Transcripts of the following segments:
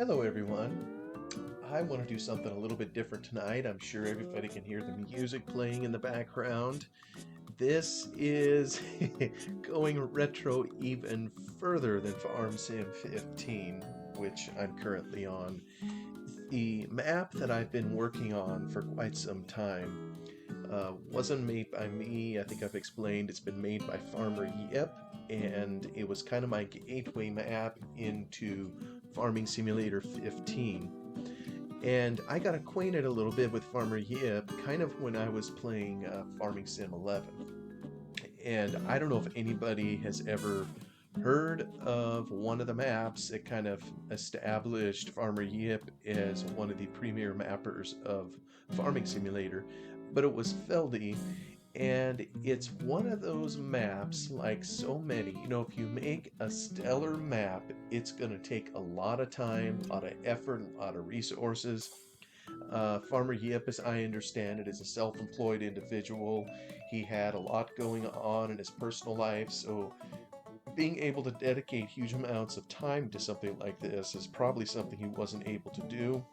Hello everyone. I want to do something a little bit different tonight. I'm sure everybody can hear the music playing in the background. This is going retro even further than Farm Sim 15, which I'm currently on. The map that I've been working on for quite some time wasn't made by me. I think I've explained it's been made by FarmerYip, and it was kind of my gateway map into Farming Simulator 15. And I got acquainted a little bit with FarmerYip kind of when I was playing Farming Sim 11. And I don't know if anybody has ever heard of one of the maps that kind of established FarmerYip as one of the premier mappers of Farming Simulator, but it was Feldy. And it's one of those maps, like so many, if you make a stellar map, it's going to take a lot of time, a lot of effort, a lot of resources. FarmerYip, as I understand it, is a self-employed individual. He had a lot going on in his personal life, so being able to dedicate huge amounts of time to something like this is probably something he wasn't able to do.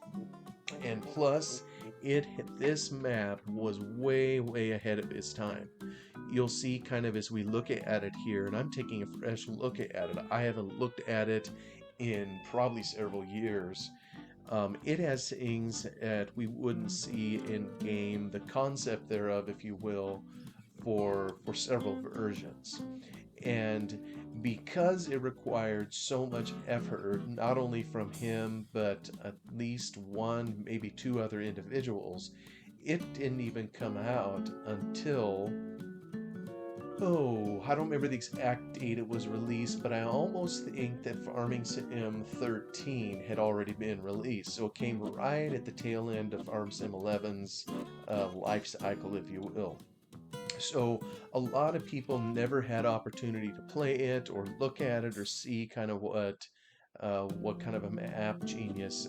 And plus, this map was way ahead of its time. You'll see kind of as we look at it here, and I'm taking a fresh look at it. I haven't looked at it in probably several years. It has things that we wouldn't see in game, the concept thereof, if you will, for several versions. And because it required so much effort, not only from him, but at least one, maybe two other individuals, it didn't even come out until, I don't remember the exact date it was released, but I almost think that Farming Sim 13 had already been released. So it came right at the tail end of Farm Sim 11's life cycle, if you will. So a lot of people never had opportunity to play it or look at it or see kind of what kind of a map genius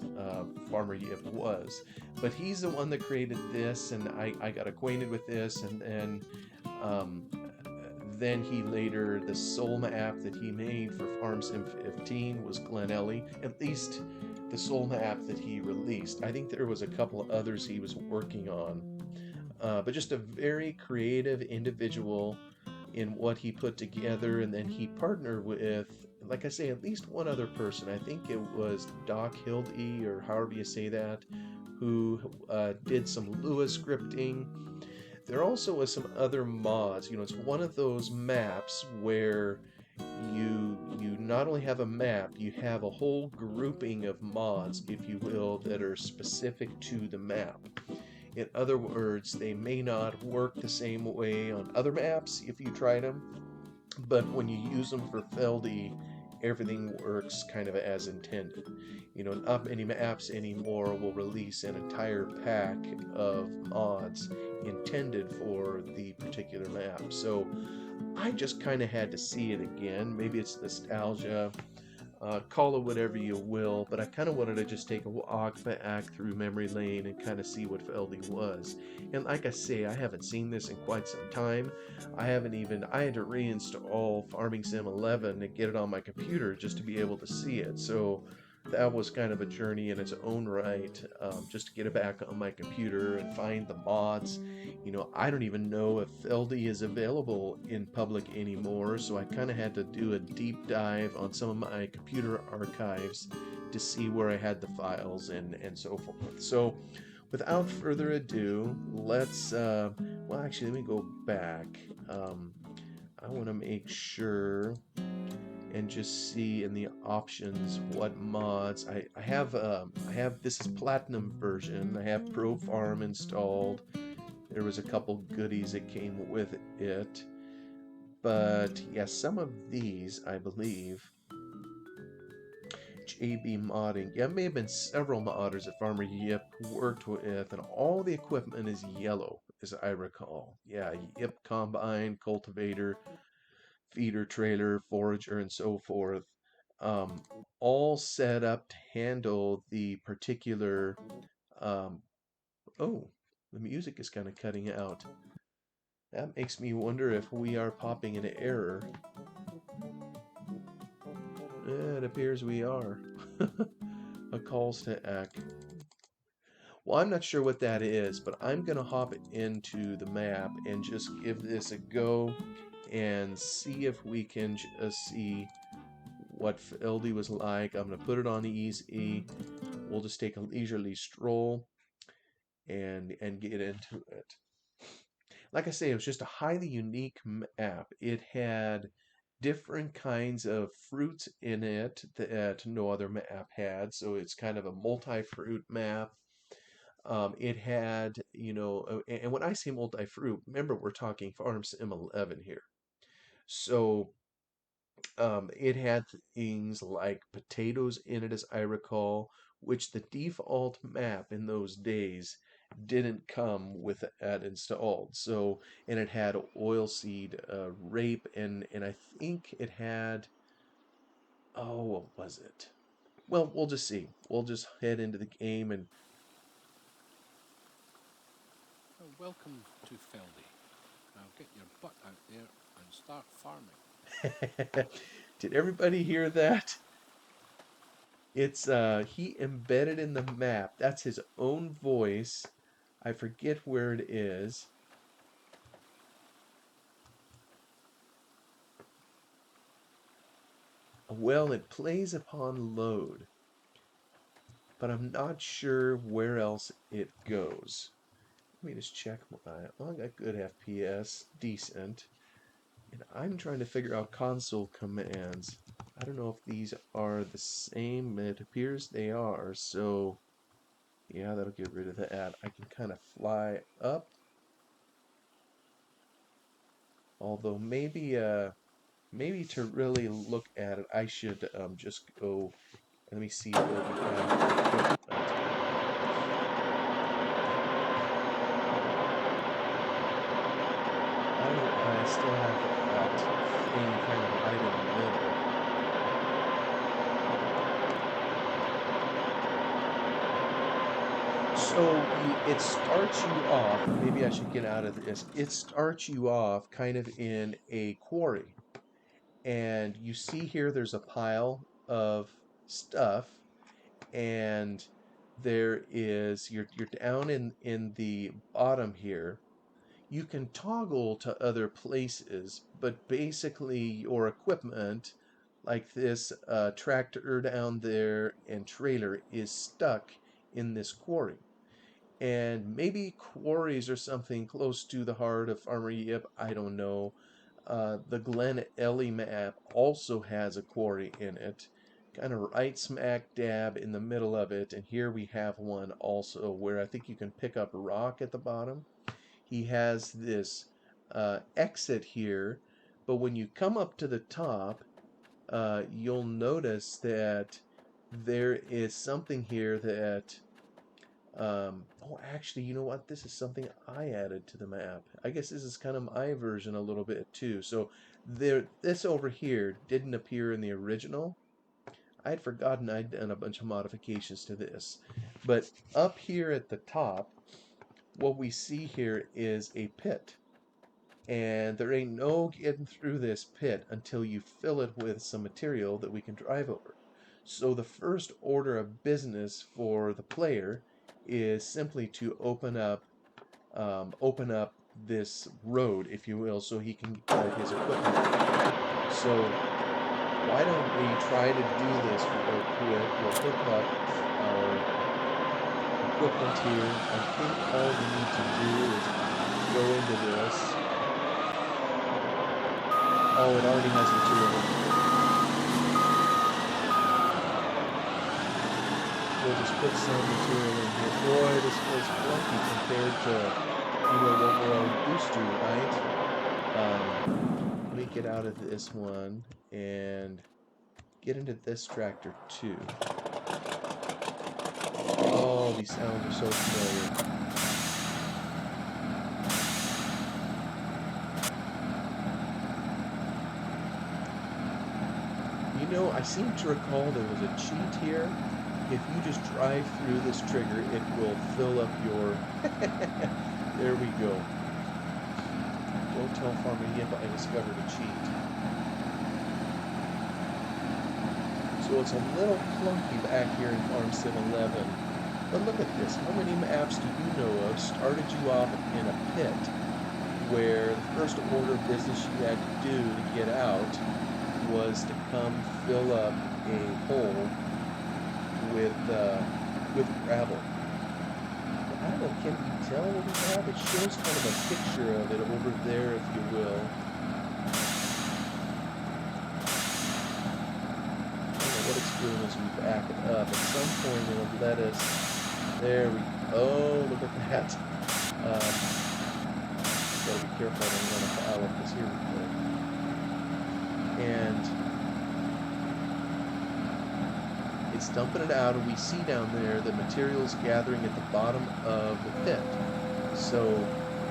FarmerYip was. But he's the one that created this, and I got acquainted with this, and then he later, the sole map that he made for Farm Sim 15 was Glen Ellie, at least the sole map that he released. I think there was a couple of others he was working on. But just a very creative individual in what he put together, and then he partnered with, like I say, at least one other person. I think it was Doc Hildy, or however you say that, who did some Lua scripting. There also was some other mods. It's one of those maps where you not only have a map, you have a whole grouping of mods, if you will, that are specific to the map. In other words, they may not work the same way on other maps if you tried them, but when you use them for Feldy, everything works kind of as intended. Not many maps anymore will release an entire pack of mods intended for the particular map. So I just kind of had to see it again. Maybe it's nostalgia. Call it whatever you will, but I kind of wanted to just take a walk back through memory lane and kind of see what Feldy was. And like I say, I haven't seen this in quite some time. I had to reinstall Farming Sim 11 and get it on my computer just to be able to see it. So that was kind of a journey in its own right, just to get it back on my computer and find the mods. I don't even know if Feldy is available in public anymore, so I kind of had to do a deep dive on some of my computer archives to see where I had the files and so forth. So without further ado, let's, actually, let me go back. I want to make sure and just see in the options what mods I have. This is platinum version. I have Pro Farm installed. There was a couple goodies that came with it, but yeah, some of these I believe. JB modding. Yeah, it may have been several modders that FarmerYip worked with, and all the equipment is yellow, as I recall. Yeah, Yip combine, cultivator, feeder trailer, forager, and so forth, um, all set up to handle the particular. Um, oh, the music is kind of cutting out. That makes me wonder if we are popping an error. It appears we are. calls to act. Well, I'm not sure what that is, but I'm going to hop into the map and just give this a go and see if we can just see what Feldy was like. I'm going to put it on easy. We'll just take a leisurely stroll and get into it. Like I say, it was just a highly unique map. It had different kinds of fruits in it that no other map had, so it's kind of a multi-fruit map. It had, and when I say multi-fruit, remember we're talking Farm Sim 11 here. So it had things like potatoes in it, as I recall, which the default map in those days didn't come with that installed. So, and it had oilseed rape, and I think it had, oh, what was it? Well, we'll just see. We'll just head into the game and. Welcome to Feldy. Now get your butt out there and start farming. Did everybody hear that? It's he embedded in the map. That's his own voice. I forget where it is. Well, it plays upon load, but I'm not sure where else it goes. Let me just check my. Oh, I got good FPS, decent. And I'm trying to figure out console commands. I don't know if these are the same. It appears they are, so yeah, that'll get rid of that. I can kind of fly up. Although maybe to really look at it, I should just go. Let me see what we have. I still have that thing kind of right in the middle. So it starts you off. Maybe I should get out of this. It starts you off kind of in a quarry, and you see here there's a pile of stuff, and there is you're down in the bottom here. You can toggle to other places, but basically your equipment, like this tractor down there and trailer, is stuck in this quarry. And maybe quarries are something close to the heart of FarmerYip, I don't know. The Glen Ellie map also has a quarry in it, kind of right smack dab in the middle of it. And here we have one also where I think you can pick up rock at the bottom. He has this exit here, but when you come up to the top, you'll notice that there is something here that oh, actually, you know what? This is something I added to the map. I guess this is kind of my version a little bit too. So this over here didn't appear in the original. I'd forgotten I'd done a bunch of modifications to this. But up here at the top, what we see here is a pit. And there ain't no getting through this pit until you fill it with some material that we can drive over. So the first order of business for the player is simply to open up this road, if you will, so he can get his equipment. So why don't we try to do this real quick? We'll hook up our equipment here. I think all we need to do is go into this. Oh, it already has material in here. We'll just put some material in here. Boy, this feels clunky compared to, what we're all used to, right? Let me get out of this one and get into this tractor too. Oh, these sounds are so familiar. I seem to recall there was a cheat here. If you just drive through this trigger, it will fill up your... There we go. Don't tell FarmerYip I discovered a cheat. So So it's a little clunky back here in Farm Sim 11. But look at this. How many maps do you know of started you off in a pit where the first order of business you had to do to get out was to come fill up a hole with gravel? I don't know, can you tell what we have? It shows kind of a picture of it over there, if you will. What it's doing is we back it up. At some point it'll let us. There we. Oh, look at that. Gotta be careful. I don't want to foul up this here we go. And it's dumping it out, and we see down there the materials gathering at the bottom of the pit. So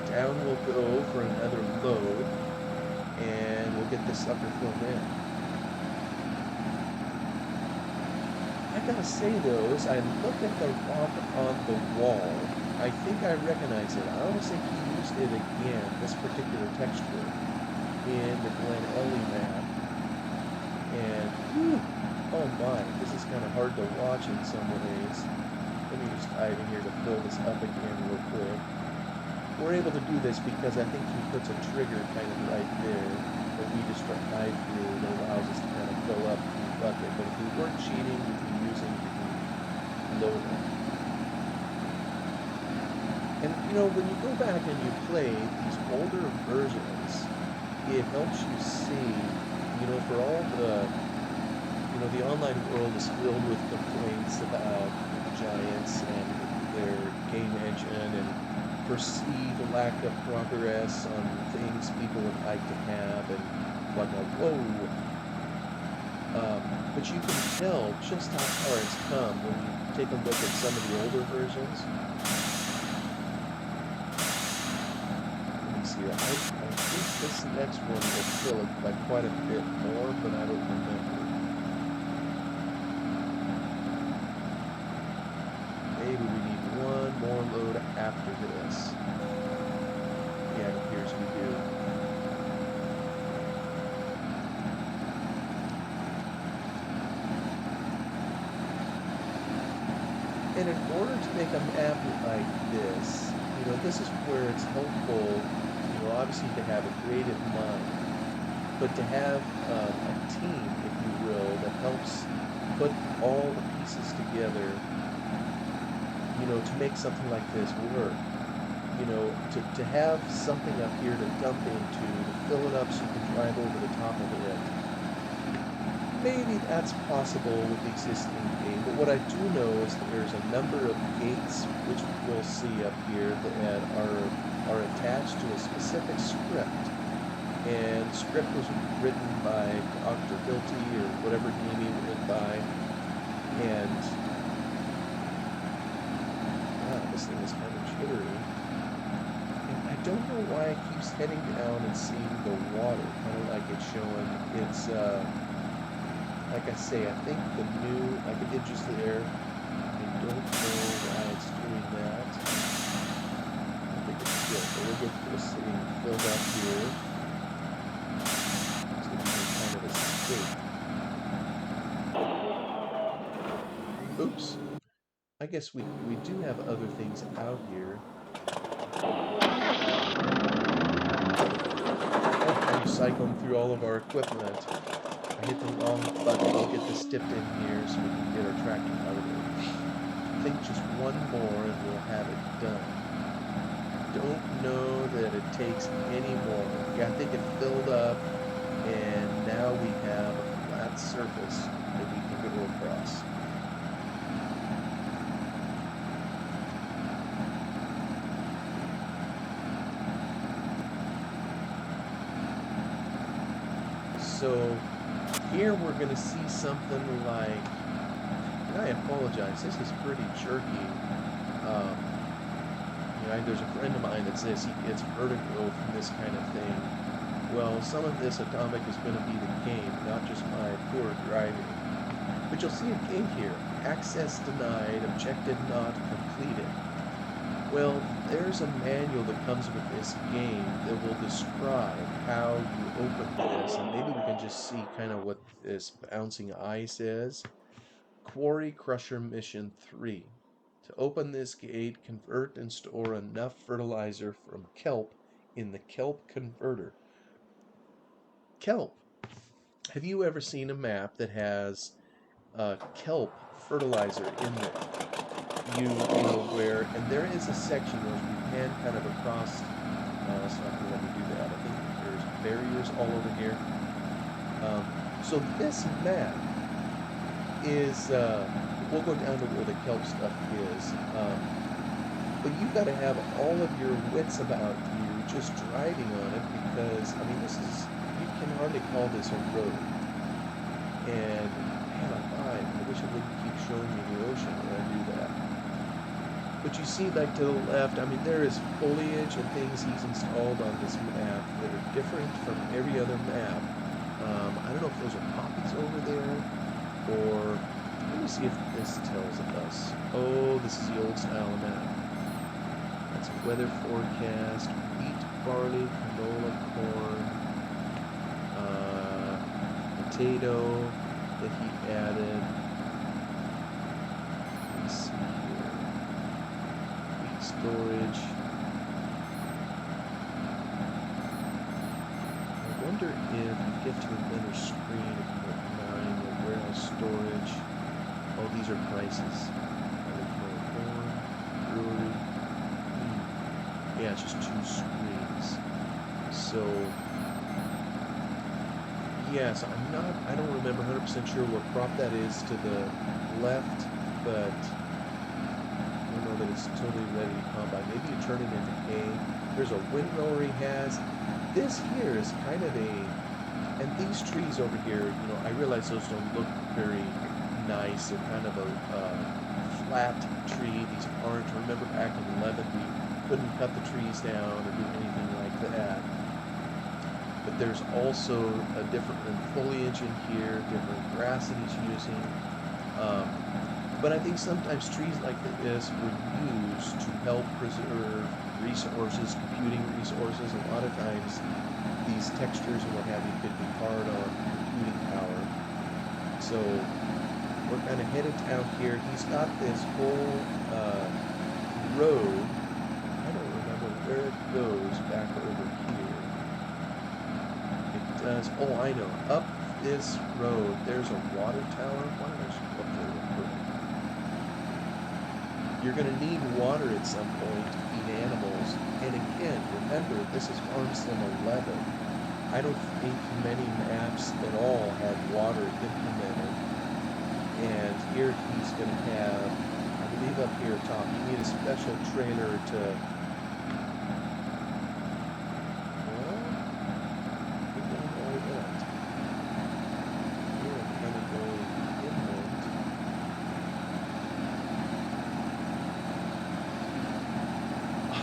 down we'll go for another load, and we'll get this sucker filled in. I gotta say though, as I look at the rock on the wall, I think I recognize it. I almost think he used it again, this particular texture, in the Glen Ellie map. And, whew, oh my, this is kind of hard to watch in some ways. Let me just dive in here to fill this up again real quick. We're able to do this because I think he puts a trigger kind of right there that we just drive through that allows us to kind of fill up the bucket. But if we weren't cheating, we'd be using the loader. And you know, when you go back and you play these older versions, it helps you see, you know, for all the, you know, the online world is filled with complaints about giants and their game engine and perceived lack of progress on things people would like to have and whatnot. Whoa! But you can tell just how far it's come when you take a look at some of the older versions. Let me see. I think this next one will fill it by quite a bit more, but I don't remember. Maybe we need one more load after this. Yeah, it appears we do. And in order to make a map like this, you know, this is where it's helpful, you know, obviously to have a creative mind, but to have a team, if you will, that helps put all the pieces together, you know, to make something like this work. You know, to have something up here to dump into, to fill it up so you can drive over the top of it. Maybe that's possible with the existing game, but what I do know is that there's a number of gates, which we'll see up here, that are attached to a specific script. And the script was written by Dr. Feldy, or whatever name he went by, and wow, this thing is kind of jittery. I don't know why it keeps heading down and seeing the water, kind of like it's showing. It's, like I say, I think the new, like it did just there, I don't know why it's doing that. I think it's good, but we'll get this thing filled up here, so we can kind of escape. Oops. I guess we do have other things out here. I'm cycling through all of our equipment. I hit the wrong button. I'll get this dipped in here so we can get our tractor out of there. I think just one more and we'll have it done. Don't know that it takes any more. Yeah, I think it filled up and now we have a flat surface that we can go across. So here we're going to see something like, and I apologize, this is pretty jerky. You know, there's a friend of mine that says he gets vertigo from this kind of thing. Well, some of this atomic is going to be the game, not just my poor driving. But you'll see a gate here, access denied, objective not completed. Well, there's a manual that comes with this game that will describe how you open this, and maybe we can just see kind of what this bouncing eye says. Quarry Crusher Mission 3. To open this gate, convert and store enough fertilizer from kelp in the kelp converter. Kelp. Have you ever seen a map that has kelp fertilizer in there? You know where, and there is a section where we pan kind of across. It's not going to let me do that. I think there's barriers all over here. So this map is, we'll go down to where the kelp stuff is. But you've got to have all of your wits about you just driving on it, because, I mean, this is, you can hardly call this a road. And, man, I wish it wouldn't keep showing me the ocean when I do that. But you see, like, to the left, I mean, there is foliage and things he's installed on this map that are different from every other map. I don't know if those are poppies over there, or let me see if this tells us. Oh, this is the old style map. That's a weather forecast, wheat, barley, canola, corn, potato that he added. Let's see here. Wheat storage. I wonder if you get to another screen, if you hit 9, or warehouse storage. Oh, these are prices. Corn, brewery. Yeah, it's just 2 screens. So, yes, I don't remember 100% sure what crop that is to the left, but I don't know that it's totally ready to combine. Maybe you turn it into hay. There's a windrower he has. This here is kind of a, and these trees over here, you know, I realize those don't look very nice. They're kind of a flat tree. These aren't. Remember back in 11, we couldn't cut the trees down or do anything like that. But there's also a different foliage in here, different grass that he's using. But I think sometimes trees like this were used to help preserve resources, computing resources. A lot of times these textures and what have you could be hard on computing power. So we're kind of headed out here. He's got this whole road. I don't remember where it goes back over here. It does. Oh, I know. Up this road, there's a water tower. Why don't I just go up there real quick? You're going to need water at some point to feed animals. And again, remember, this is FarmSim 11. I don't think many maps at all had water implemented. And here he's going to have, I believe up here top, you need a special trailer to, well, get down all that. Here I'm kind of going inland.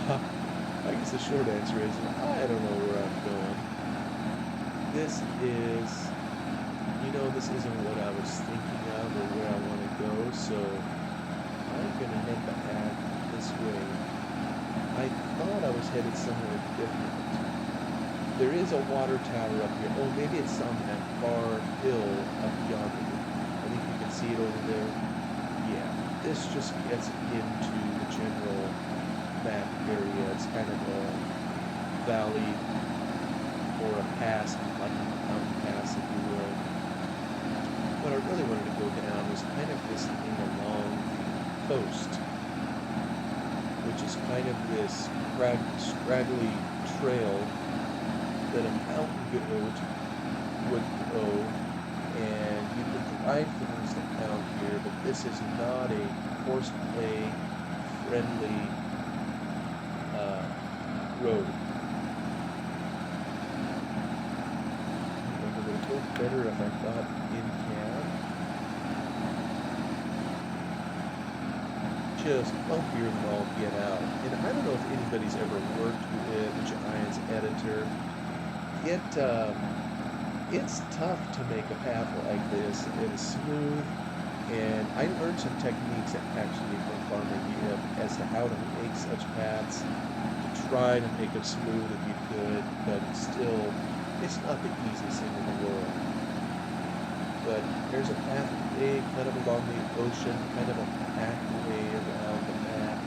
I guess the short answer is, I don't know where I'm going. This is, you know, this isn't what I was thinking of or where I want to go, so I'm going to head back this way. I thought I was headed somewhere different. There is a water tower up here. Oh, maybe it's on that far hill up yonder. I think you can see it over there. Yeah, this just gets into the general map area. It's kind of a valley or a pass, like a mountain pass, if you will. What I really wanted to go down was kind of this thing along the coast, which is kind of this scraggly trail that a mountain goat would go, and you could drive things down here, but this is not a horseplay friendly road. It would have looked better if I got in cab. Just bumpier than all get out. And I don't know if anybody's ever worked with the Giants editor. It's tough to make a path like this. It is smooth, And I learned some techniques actually from FarmerYip as to how to make such paths, to try to make it smooth if you could, but still, it's not the easiest thing in the world. But there's a pathway kind of along the ocean, kind of a pathway around the map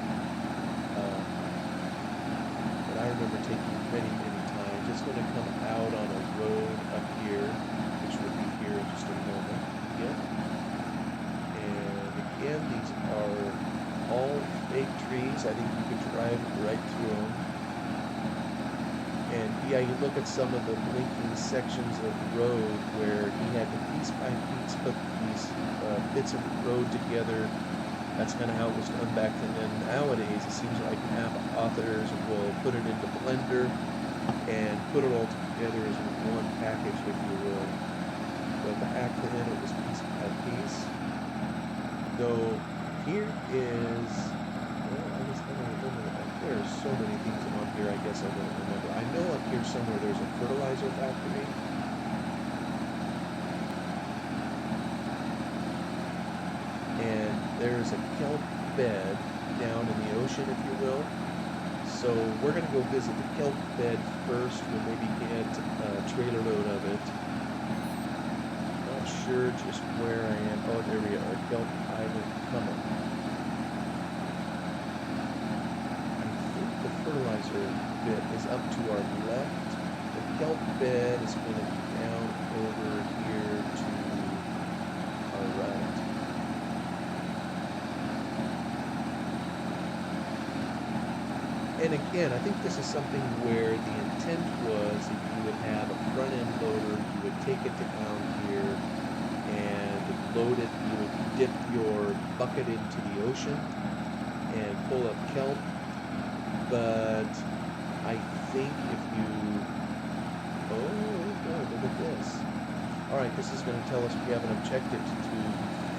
that I remember taking many, many times. It's going to come out on a road up here, which will be here in just a moment. Yep. And again, these are all fake trees. I think you could drive right through them. And yeah, you look at some of the blinking sections of road where he had to piece by piece put these bits of road together. That's kind of how it was done back then. And nowadays, it seems like map authors will put it into Blender and put it all together as one package, if you will. But back then, it was piece by piece. Though here is, well, I just don't remember that. There are so many things on here, I guess I don't remember. I know up here somewhere there's a fertilizer factory. And there's a kelp bed down in the ocean, if you will. So we're going to go visit the kelp bed first. We'll maybe get a trailer load of it. Not sure just where I am. Oh, there we are. Kelp Island coming. Fertilizer bit is up to our left. The kelp bed is going to be down over here to our right. And again, I think this is something where the intent was that you would have a front end loader, you would take it down here and load it, you would dip your bucket into the ocean and pull up kelp. But I think if you, oh, look at this. All right, this is going to tell us we have an objective to do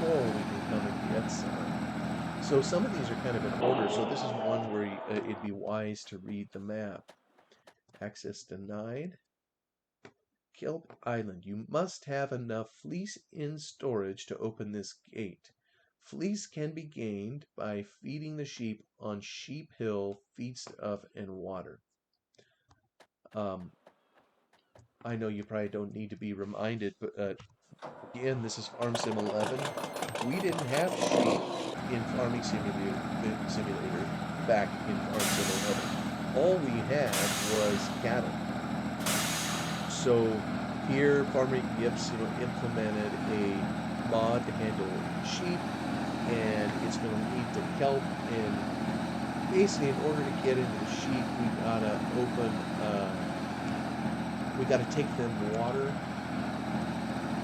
before we can come and get some. So some of these are kind of in order. So this is one where it'd be wise to read the map. Access denied. Kelp Island. You must have enough fleece in storage to open this gate. Fleece can be gained by feeding the sheep on Sheep Hill feedstuff and water. I know you probably don't need to be reminded, but again, this is Farm Sim 11. We didn't have sheep in Farming Simulator back in Farm Sim 11. All we had was cattle. So here, FarmerYip's implemented a mod to handle sheep, and it's going to lead to kelp. And basically, in order to get into the sheep, we gotta we gotta take them water.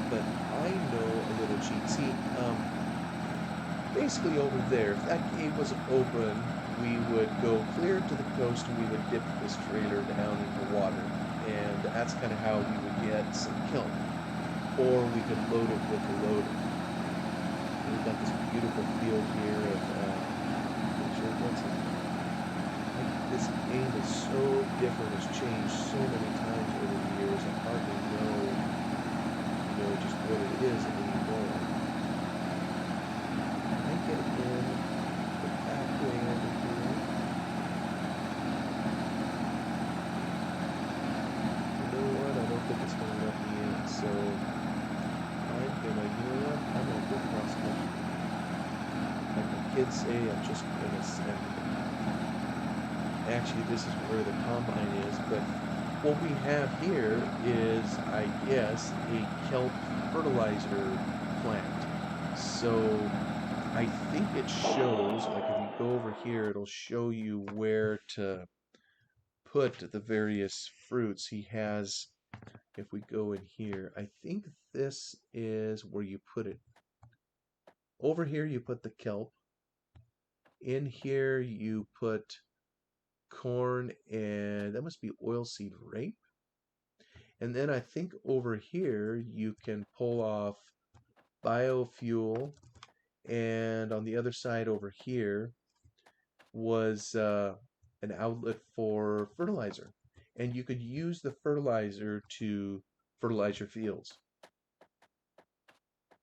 But I know a little cheat. See, basically over there, if that gate was open, we would go clear to the coast and we would dip this trailer down into water. And that's kind of how we would get some kelp. Or we could load it with a loader. We've got this beautiful field here of, this game is so different, it's changed so many times over the years, I hardly know, just what it is anymore. Can I get in the pathway over here? You know what, I don't think it's going to let me in, so I'm gonna go cross country. Like the kids say, I'm just gonna send it. Actually, this is where the combine is, but what we have here is, I guess, a kelp fertilizer plant. So I think it shows, like if you go over here, it'll show you where to put the various fruits. He has, if we go in here, I think this is where you put it. Over here you put the kelp. In here you put corn, and that must be oilseed rape. And then I think over here you can pull off biofuel, and on the other side over here was an outlet for fertilizer. And you could use the fertilizer to fertilize your fields.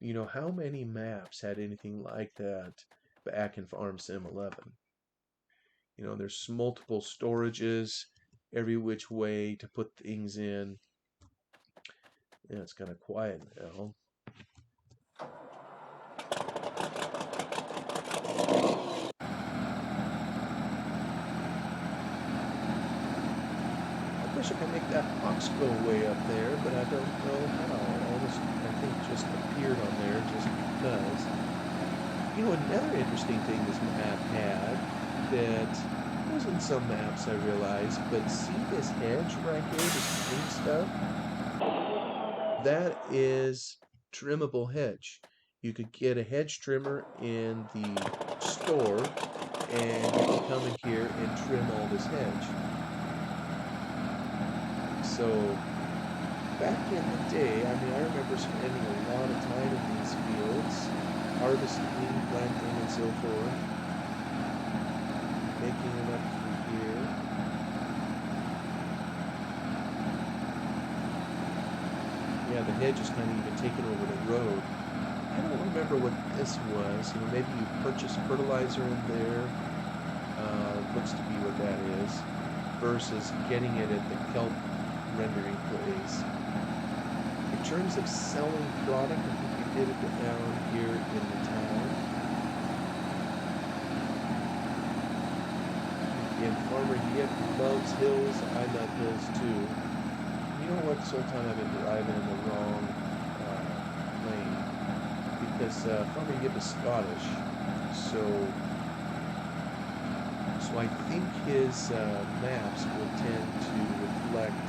You know, how many maps had anything like that back in Farm Sim 11? You know, there's multiple storages every which way to put things in. Yeah, it's kind of quiet now. I wish I could make that box go way up there, but I don't know how. All this, I think, just appeared on there just because. You know, another interesting thing this map had that was in some maps, I realized, but see this hedge right here, this green stuff? That is trimmable hedge. You could get a hedge trimmer in the store, and you can come in here and trim all this hedge. So back in the day, I mean, I remember spending a lot of time in these fields, harvesting, planting, and so forth, making it up through here. Yeah, the hedge is kind of even taken over the road. I don't remember what this was. You know, maybe you purchase fertilizer in there. Looks to be what that is, versus getting it at the kelp rendering place. In terms of selling product, I think we did it down here in the town. And FarmerYip loves hills. I love hills too. You know what? This whole time I've been driving in the wrong lane because FarmerYip is Scottish, so I think his maps will tend to reflect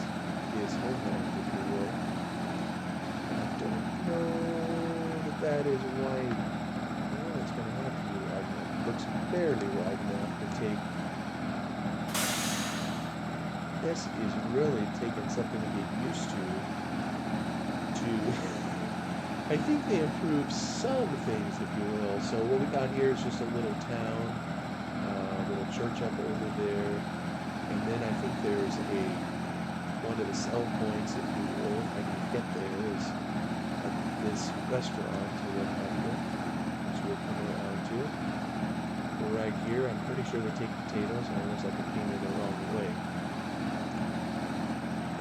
his homeland, if you will. I don't know that is wide. Well, it's going to have to be wide enough. It looks barely wide enough to take. This is really taking something to get used to. I think they improved some things, if you will. So what we got here is just a little town, little church up over there, and then I think there's one of the sell points, if you will, if I can get there, is this restaurant or what have you, which we'll come around to. Right here, I'm pretty sure they take potatoes, and it looks like it came in the wrong way.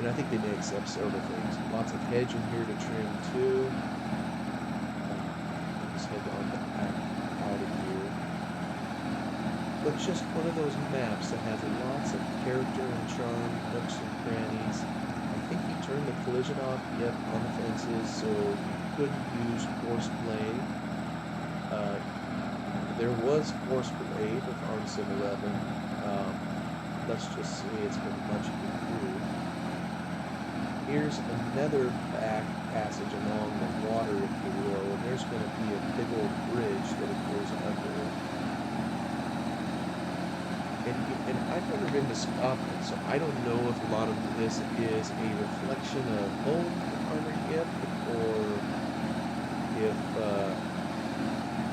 And I think they may accept several things. Lots of hedge in here to trim too. I'll just head on back out of here. But just one of those maps that has lots of character and charm, nooks and crannies. I think he turned the collision off, yep, on the fences, so you couldn't use force play. There was force play with Farm Sim 11. Let's just say it's been much improved. Here's another back passage along the water, if you will, and there's going to be a big old bridge that it goes under. And I've never been to Scotland, so I don't know if a lot of this is a reflection of home FarmerYip, or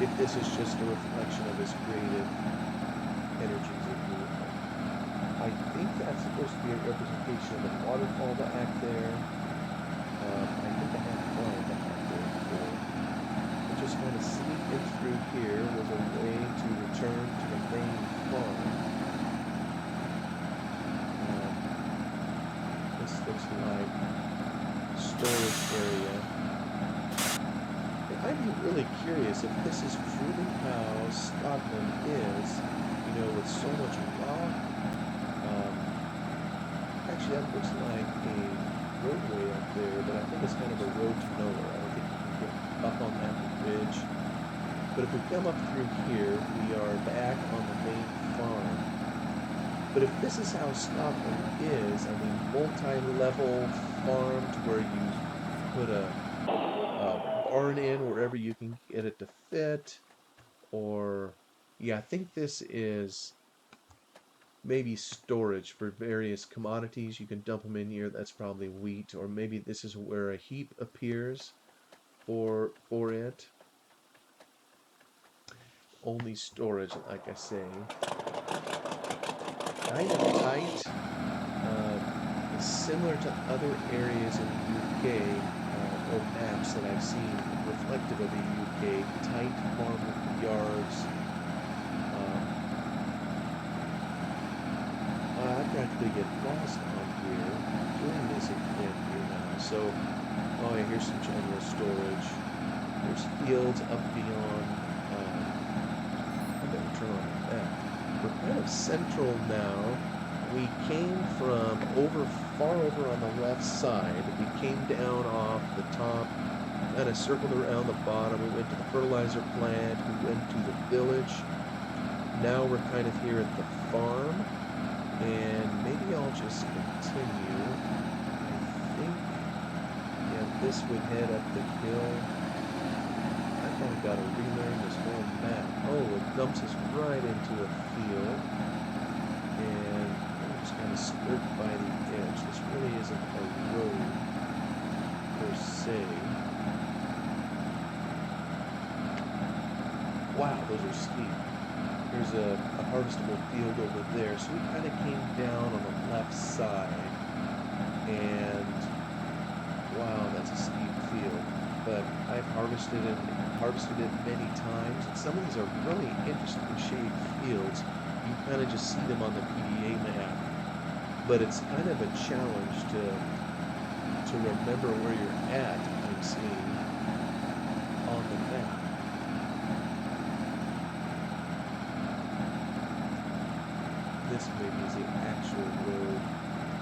if this is just a reflection of his creative energies, if you will. I think that's supposed to be a representation of the waterfall back there. I think I have flying back there before. But just kind of sneaking through here was a way to return to the main farm. This looks like storage area. And I'd be really curious if this is truly how Scotland is, you know, with so much rock. Actually, that looks like a roadway up there, but I think it's kind of a road to nowhere. I don't think you can get up on that bridge. But if we come up through here, we are back on the main farm. But if this is how Scotland is, I mean, multi-level farm to where you put a barn in wherever you can get it to fit, or yeah, I think this is maybe storage for various commodities. You can dump them in here. That's probably wheat, or maybe this is where a heap appears for it. Only storage, like I say. Kind of tight. Similar to other areas in the UK, or maps that I've seen reflective of the UK. Tight farm yards. I practically get lost on here during this event here now. So, oh yeah, here's some general storage. There's fields up beyond. I better turn on the map. We're kind of central now. We came from far over on the left side. We came down off the top, kind of circled around the bottom. We went to the fertilizer plant. We went to the village. Now we're kind of here at the farm. And maybe I'll just continue. I think, yeah, this would head up the hill. I thought I got to relearn this whole map. Oh, it dumps us right into a field. And we'll just kind of skirt by the edge. This really isn't a road, per se. Wow, those are steep. There's a harvestable field over there, so we kind of came down on the left side, and wow, that's a steep field. But I've harvested it many times, and some of these are really interesting shaped fields. You kind of just see them on the PDA map, but it's kind of a challenge to remember where you're at. I'm seeing on the map. This maybe is the actual road.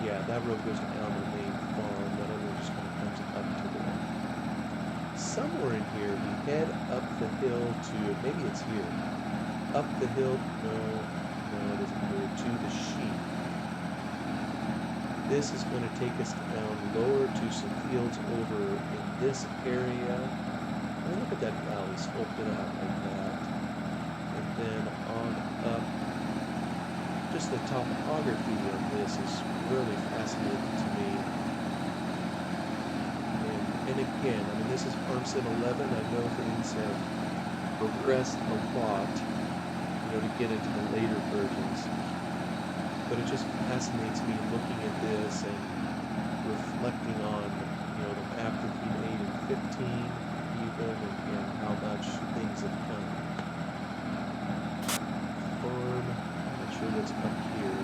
Yeah, that road goes down to the main farm. That other just kind of comes up to there. Somewhere in here, we head up the hill to, maybe it's here. Up the hill, no, it isn't here, to the sheep. This is going to take us down lower to some fields over in this area. I mean, look at that valley sculpted out like that. And then on up. Just the topography of this is really fascinating to me. And again, I mean, this is Farm Sim 11. I know things have progressed a lot, to get into the later versions. But it just fascinates me looking at this and reflecting on, the map that he made in 15 even, and how much things have come. Farm. What's up here.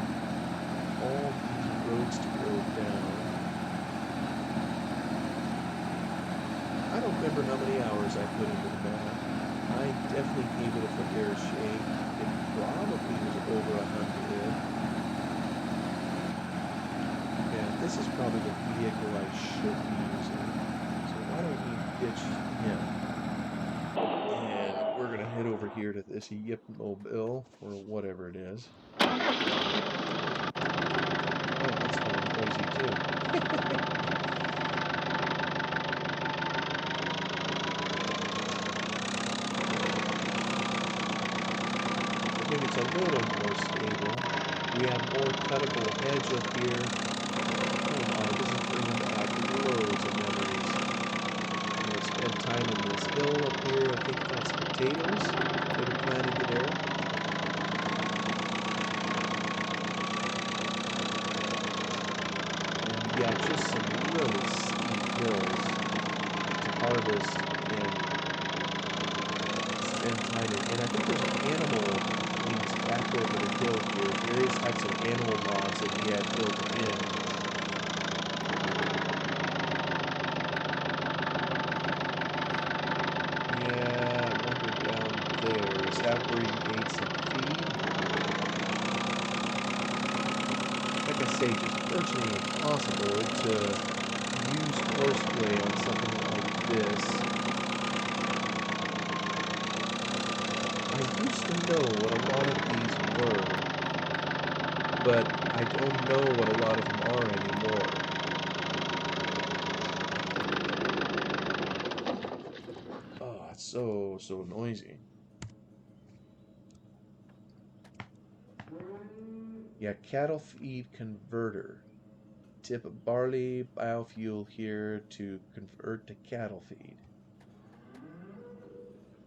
All these roads to go down. I don't remember how many hours I put into the map. I definitely gave it a fair shake. It probably was over 100. Yeah, this is probably the vehicle I should be using. So why don't we ditch him? And we're gonna head over here to this Yip Mobile, or whatever it is. Oh, that's kind of crazy too. I think it's a little more stable. We have more cuttable hedge up here. Oh my, this is bringing back loads of memories. Spent time in this hill up here. I think that's potatoes that are planted there. Yeah, just some really steep hills to harvest and spend time in. And I think there's animal things back over the hill here, various types of animal mods that he had built in. Yeah, I wonder down there, is that where you made some feed? Like I say, just virtually impossible to use horseplay on something like this. I used to know what a lot of these were, but I don't know what a lot of them are anymore. Oh, it's so noisy. Yeah, cattle feed converter. Tip of barley biofuel here to convert to cattle feed.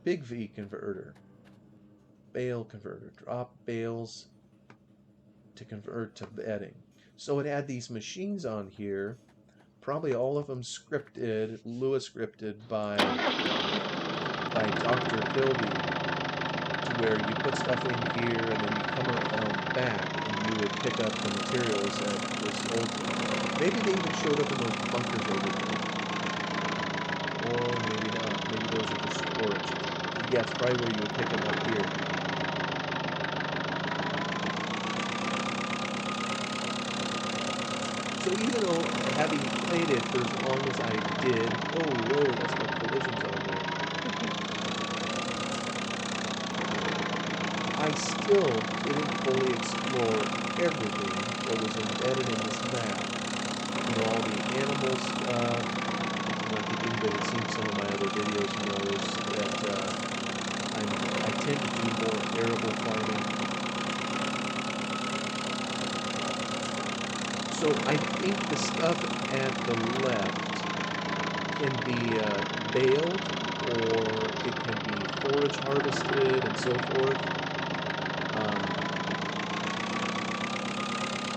Big V converter. Bale converter. Drop bales to convert to bedding. So it had these machines on here probably all of them scripted, Lewis scripted by Dr. Feldy, to where you put stuff in here and then you come around back and you would pick up the materials that was open. Maybe they even showed up in those bunkers over there. Or maybe not. Maybe those are just storage. Yeah, it's probably where you would pick them up here. So even though having played it for as long as I did, oh whoa, that's got collisions on there. I still didn't fully explore everything that was embedded in this map. You know, all the animal stuff. You know, I think anybody that's seen some of my other videos knows that I tend to do more arable farming. So I think the stuff at the left can be baled, or it can be forage harvested and so forth.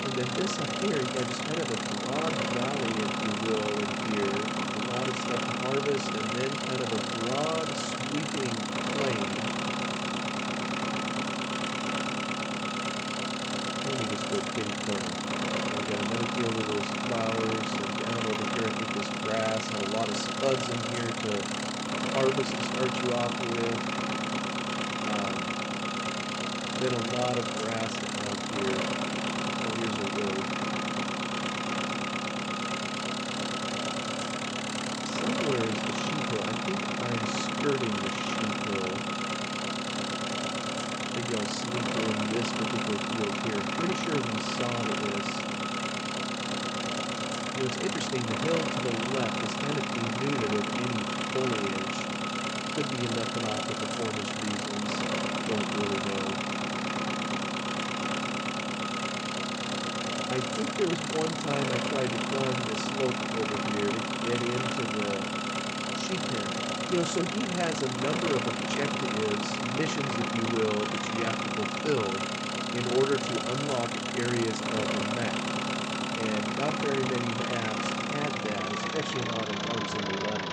And then this up here, you got just kind of a broad valley, if you will, in here. A lot of stuff to harvest, and then kind of a broad, sweeping plain. Let me just go kitty corner. I've got another field of those flowers, and down over here I think this grass. Had a lot of spuds in here to harvest to start you off with. Then a lot of grass out here. Oh, here's a road. Somewhere is the sheep hill. I think I'm skirting the sheep hill. Maybe I'll sneak in this particular field here. I'm pretty sure we saw this. You know, it's interesting, the hill to the left is kind of denuded of any foliage. Could be left off for performance reasons. Don't really know. I think there was one time I tried to climb this slope over here to get into the sheep pen. You know, so he has a number of objectives, missions if you will, that you have to fulfill in order to unlock areas of the map. And not very many maps had that, especially not in Farms Sim 11.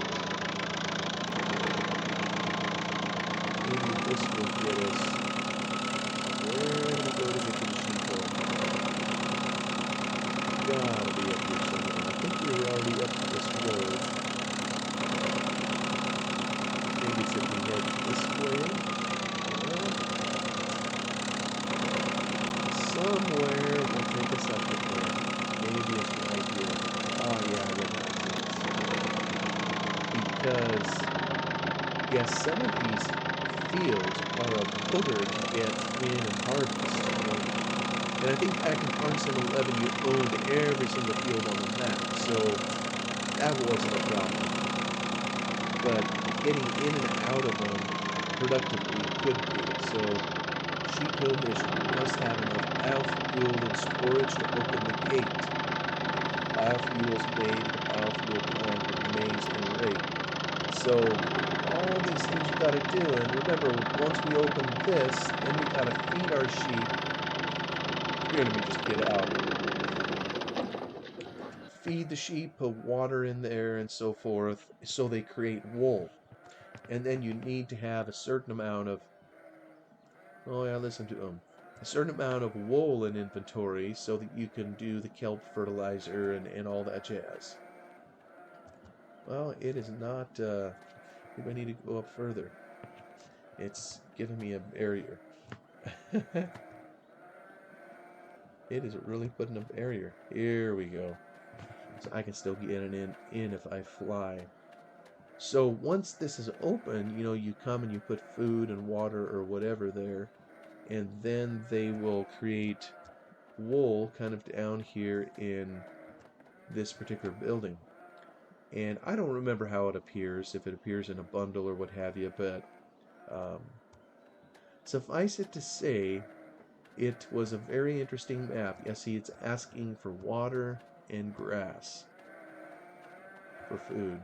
Maybe this will get us. Where do we go to get to the sheep hill? Gotta be up here somewhere. I think we were already up this road. Maybe it's if we head this way. Well, somewhere will take us up there. Maybe it's right here. Oh yeah, I recognize this. Because, yes, some of these fields are a booger to get in and harvest. You know? And I think back in Farms Sim 11, you owned every single field on the map, so that wasn't a problem. But getting in and out of them productively could be. So, sheep hill mission, you must have enough biofuel and storage to open the gate. Biofuels made the biofuel plant with maize and rape. So, all these things you gotta do, and remember, once we open this, then we gotta feed our sheep. Here, let me just get out. Feed the sheep, put water in there, and so forth, so they create wool. And then you need to have a certain amount of, oh yeah, listen to them, a certain amount of wool in inventory so that you can do the kelp fertilizer and all that jazz. Well, it is not, maybe I need to go up further. It's giving me a barrier. It is really putting a barrier. Here we go. So I can still get in if I fly. So once this is open, you know, you come and you put food and water or whatever there, and then they will create wool kind of down here in this particular building. And I don't remember how it appears, if it appears in a bundle or what have you, but suffice it to say, it was a very interesting map. You see, it's asking for water and grass for food,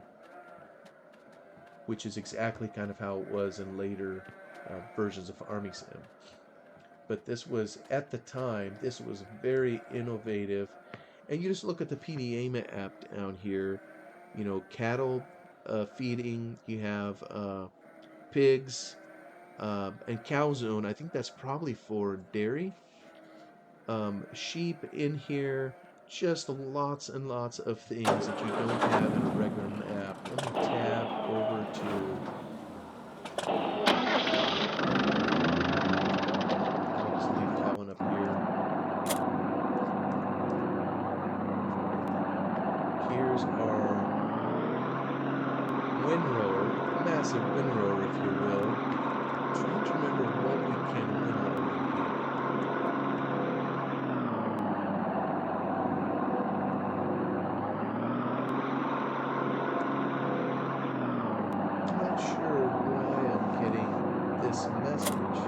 which is exactly kind of how it was in later versions of Farming Sim. But this was, at the time, this was very innovative, And you just look at the PDA map down here, you know, cattle feeding, you have pigs, and cow zone. I think that's probably for dairy. Sheep in here, just lots and lots of things that you don't have in a regular map. Let me tab over to. I'll just leave that one up here. Here's our windrower, massive windrower, if you will. I'm trying to remember what we can windrow in here. I'm not sure why I'm getting this message.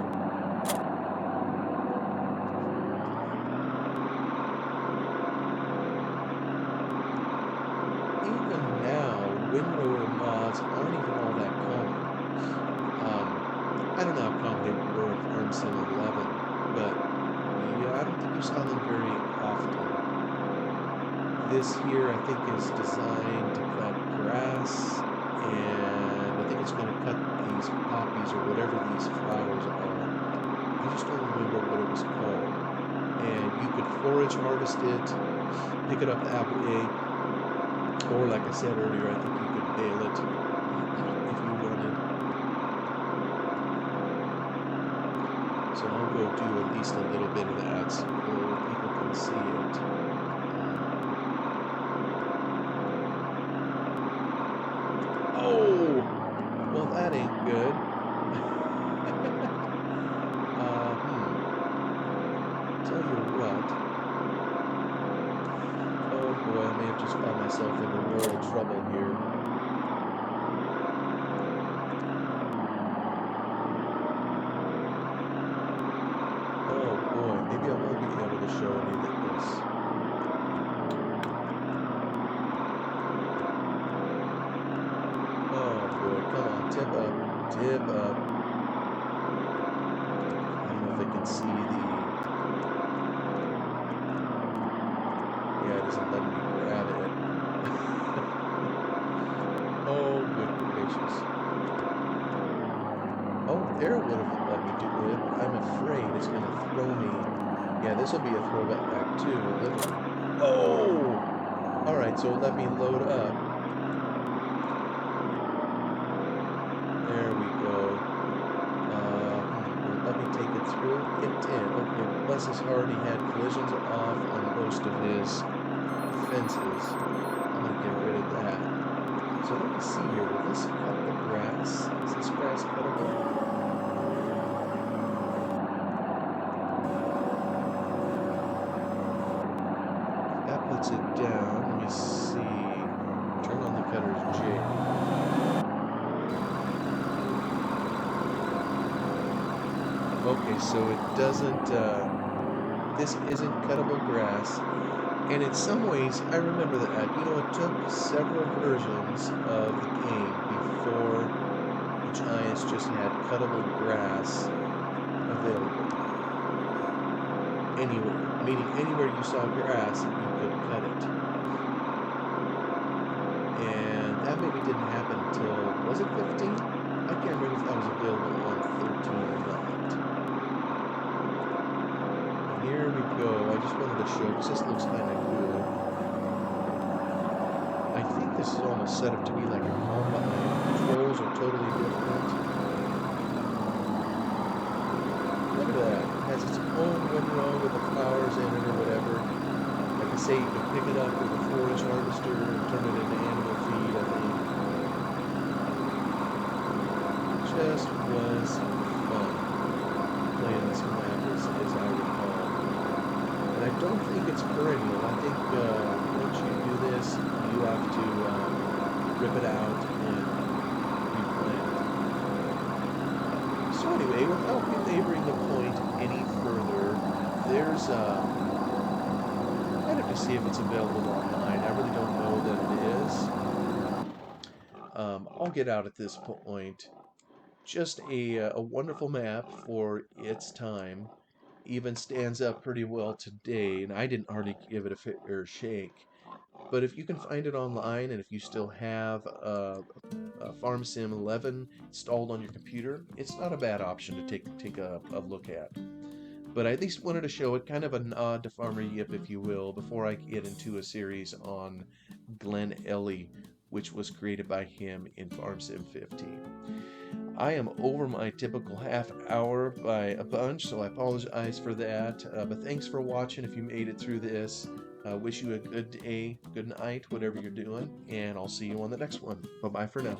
Even now, windrower mods aren't even all that common. I don't know how common they were with ArmSim 11, but yeah, I don't think you saw them very often. This here, I think, is designed to cut grass, and I think it's going to cut these poppies or whatever these flowers are. I just don't remember what it was called. And you could forage harvest it, pick it up that way, or like I said earlier, I think you could bale it if you wanted. So I'll go do at least a little bit of that so people can see it. Oh! Well, that ain't good. Tell you what. Oh boy, I may have just got myself into royal trouble here. Oh boy, maybe I won't be able to show any of this. Oh boy, come on, tip up, tip up. I don't know if they can see the... Yeah, it isn't letting me grab it. Oh, good gracious. Oh, there it would have let me do it. I'm afraid it's going to throw me. Yeah, this will be a throwback back too, literally. Oh! Alright, so let me load up. There we go. Let me take it through. It did. Okay, bless his heart, he had collisions off on most of his fences. I'm going to get rid of that. So let me see here. Will this cut the grass? Is this grass cuttable? That puts it down. Let me see. Turn on the cutter's J. Okay, so it doesn't, this isn't cuttable grass. And in some ways, I remember that, you know, it took several versions of the game before the Giants just had cuttable grass available. Anywhere, meaning anywhere you saw grass, you could cut it. And that maybe didn't happen until, was it 15? I can't remember if that was available on 13 or not. Here we go. I just wanted to show because this looks kind of cool. I think this is almost set up to be like a combine. Controls are totally different. Look at that. It has its own windrow with the flowers in it or whatever. Like I say, you can pick it up with a forage harvester and turn it into animal feed, I think. Just was fun playing this map as I recall. And I don't think it's perennial. I think once you do this, you have to rip it out and replant. So anyway, without belaboring the point any further, there's I have to see if it's available online. I really don't know that it is. I'll get out at this point. Just a wonderful map for its time. even stands up pretty well today, and I didn't hardly give it a fair shake. But if you can find it online, and if you still have Farm Sim 11 installed on your computer, it's not a bad option to take a look at. But I at least wanted to show it, kind of a nod to FarmerYip, if you will, before I get into a series on Glen Ellie, which was created by him in Farm Sim 15. I am over my typical half hour by a bunch, so I apologize for that. But thanks for watching if you made it through this. Wish you a good day, good night, whatever you're doing, and I'll see you on the next one. Bye-bye for now.